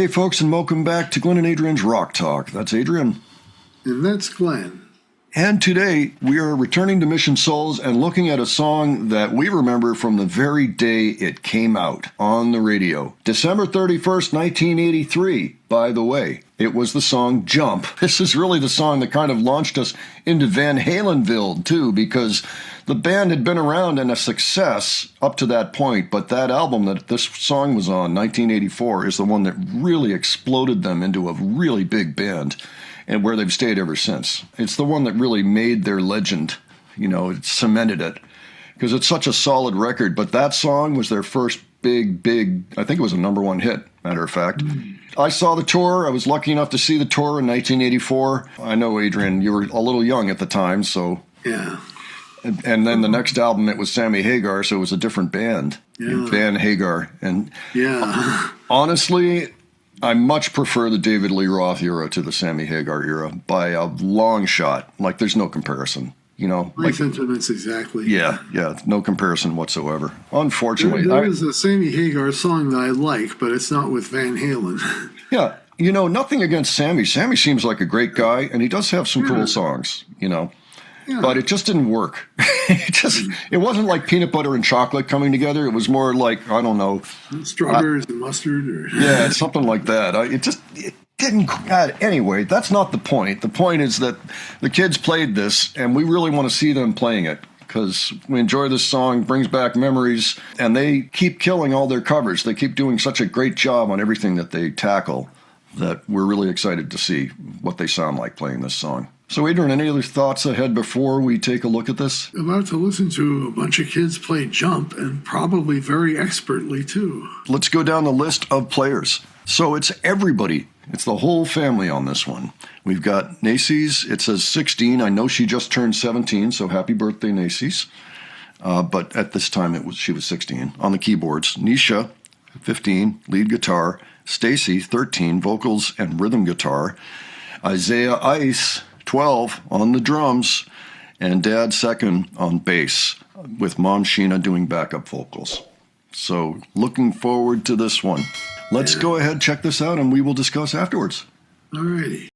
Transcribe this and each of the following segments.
Hey folks, and welcome back to Glenn and Adrian's Rock Talk. That's Adrian. And that's Glenn. And today we are returning to Mission Souls and looking at a song that we remember from the very day it came out on the radio. December 31st, 1983, by the way. It was the song Jump. This is really the song that kind of launched us into Van Halenville, too, because the band had been around and a success up to that point, but that album that this song was on, 1984, is the one that really exploded them into a really big band, and where they've stayed ever since. It's the one that really made their legend, it cemented it, because it's such a solid record, but that song was their first big, I think it was a number one hit, matter of fact. I saw the tour. I was lucky enough to see the tour in 1984. I know, Adrian, you were a little young at the time, so... Yeah. And then the next album, it was Sammy Hagar, so it was a different band, Van Hagar. And honestly, I much prefer the David Lee Roth era to the Sammy Hagar era by a long shot. Like, there's no comparison, My sentiments exactly. Yeah, no comparison whatsoever. Unfortunately. There is a Sammy Hagar song that I like, but it's not with Van Halen. Yeah, nothing against Sammy. Sammy seems like a great guy, and he does have some cool songs, Yeah. But it just didn't work. It wasn't like peanut butter and chocolate coming together. It was more like, I don't know. Strawberries and mustard. Yeah, something like that. It didn't. Anyway, that's not the point. The point is that the kids played this, and we really want to see them playing it because we enjoy this song, brings back memories, and they keep killing all their covers. They keep doing such a great job on everything that they tackle that we're really excited to see what they sound like playing this song. So, Adrian, any other thoughts ahead before we take a look at this? About to listen to a bunch of kids play Jump, and probably very expertly, too. Let's go down the list of players. So it's everybody. It's the whole family on this one. We've got Nacy's. It says 16. I know she just turned 17, so happy birthday, Nacy's. But at this time, she was 16. On the keyboards, Nisha, 15, lead guitar. Stacy, 13, vocals and rhythm guitar. Isaiah Ice, 12 on the drums, and Dad second on bass, with Mom Sheena doing backup vocals. So looking forward to this one. Let's go ahead, check this out, and we will discuss afterwards. All righty.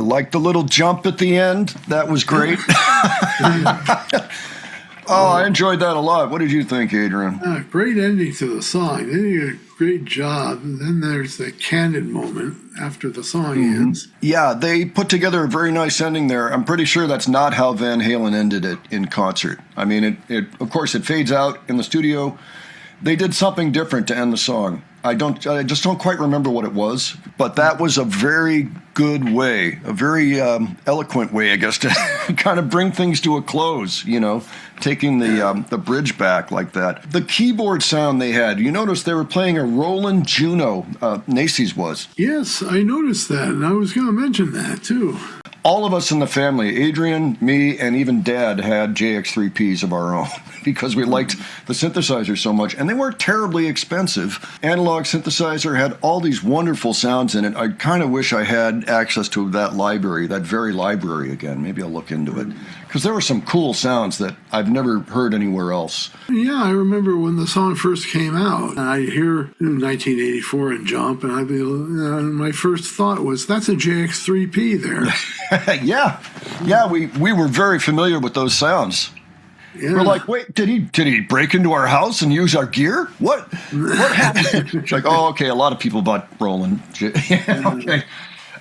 like the little jump at the end. That was great. Oh, I enjoyed that a lot. What did you think, Adrian? Great ending to the song. They did a great job. And then there's the candid moment after the song ends. Yeah, they put together a very nice ending there. I'm pretty sure that's not how Van Halen ended it in concert. I mean, it of course, it fades out in the studio. They did something different to end the song. I just don't quite remember what it was, but that was a very good way, a very eloquent way, I guess, to kind of bring things to a close, you know, taking the bridge back like that. The keyboard sound they had, you notice they were playing a Roland Juno, Nacy's was. Yes, I noticed that, and I was going to mention that, too. All of us in the family, Adrian, me, and even Dad had JX3Ps of our own because we liked the synthesizer so much. And they weren't terribly expensive. Analog synthesizer had all these wonderful sounds in it. I kind of wish I had access to that library, that very library again. Maybe I'll look into it. Because there were some cool sounds that I've never heard anywhere else. Yeah, I remember when the song first came out. I hear 1984 and Jump, and my first thought was, that's a JX3P there. Yeah, we were very familiar with those sounds. Yeah. We're like, wait, did he break into our house and use our gear? What happened? It's like, oh, okay, a lot of people bought Roland. Okay.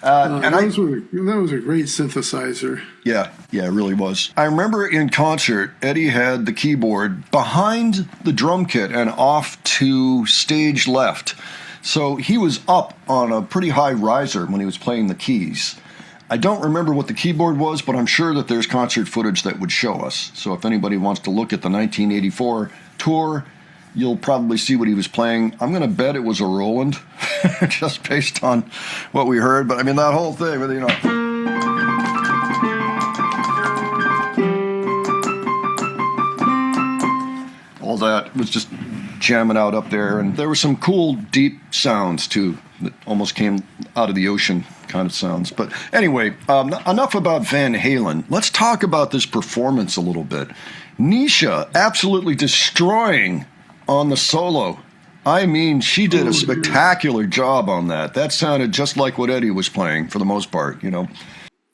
That was a great synthesizer. Yeah, it really was. I remember in concert, Eddie had the keyboard behind the drum kit and off to stage left. So he was up on a pretty high riser when he was playing the keys. I don't remember what the keyboard was, but I'm sure that there's concert footage that would show us. So if anybody wants to look at the 1984 tour, you'll probably see what he was playing. I'm going to bet it was a Roland, just based on what we heard. But I mean, that whole thing, you know. All that was just jamming out up there. And there were some cool, deep sounds, too, that almost came out of the ocean kind of sounds. But anyway, enough about Van Halen. Let's talk about this performance a little bit. Nisha absolutely destroying on the solo. I mean, she did a spectacular job on that. That sounded just like what Eddie was playing for the most part, you know.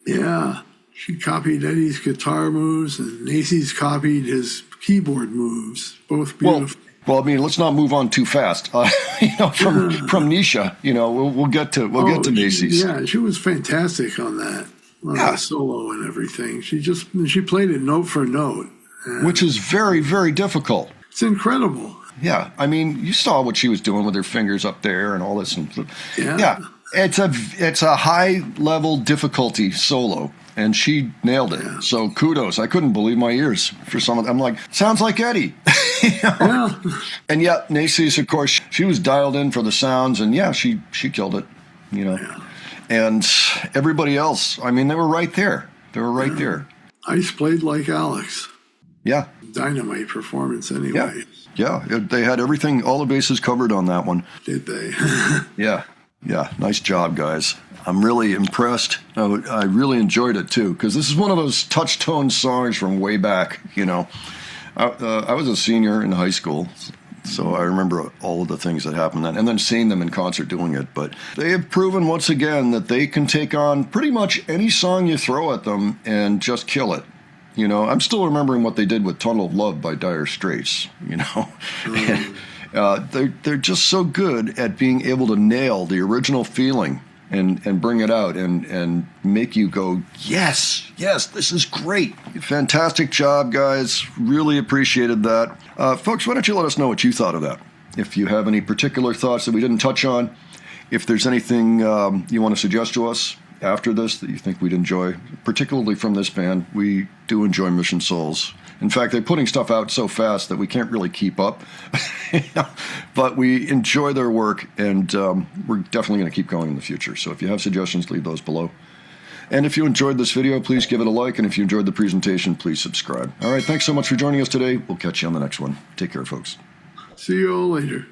Yeah, she copied Eddie's guitar moves, and Nacy's copied his keyboard moves. Both beautiful. Well, I mean, let's not move on too fast. From Nisha, you know, we'll get to Nacy's. She was fantastic on that, the solo and everything. She played it note for note, which is very, very difficult. It's incredible. Yeah, I mean, you saw what she was doing with her fingers up there and all this. Yeah, it's a high level difficulty solo. And she nailed it. Yeah. So kudos. I couldn't believe my ears for some of them. I'm like, sounds like Eddie. You know? Yeah. And yet, Nacy's, of course, she was dialed in for the sounds. And yeah, she killed it, you know. Yeah. And everybody else, I mean, they were right there. They were right there. Ice played like Alex. Yeah. Dynamite performance anyway. Yeah, they had everything, all the bases covered on that one. Did they? Yeah, nice job, guys. I'm really impressed. I really enjoyed it, too, because this is one of those touch-tone songs from way back, you know. I was a senior in high school, so I remember all of the things that happened then, and then seeing them in concert doing it. But they have proven once again that they can take on pretty much any song you throw at them and just kill it. You know, I'm still remembering what they did with Tunnel of Love by Dire Straits, you know. They're just so good at being able to nail the original feeling and bring it out and make you go, yes, this is great. Fantastic job, guys. Really appreciated that. Folks, why don't you let us know what you thought of that? If you have any particular thoughts that we didn't touch on, if there's anything you want to suggest to us after this that you think we'd enjoy, particularly from this band, we do enjoy Mission Souls. In fact, they're putting stuff out so fast that we can't really keep up. But we enjoy their work, and we're definitely going to keep going in the future. So if you have suggestions, leave those below. And if you enjoyed this video, please give it a like. And if you enjoyed the presentation, please subscribe. All right, thanks so much for joining us today. We'll catch you on the next one. Take care, folks. See you all later.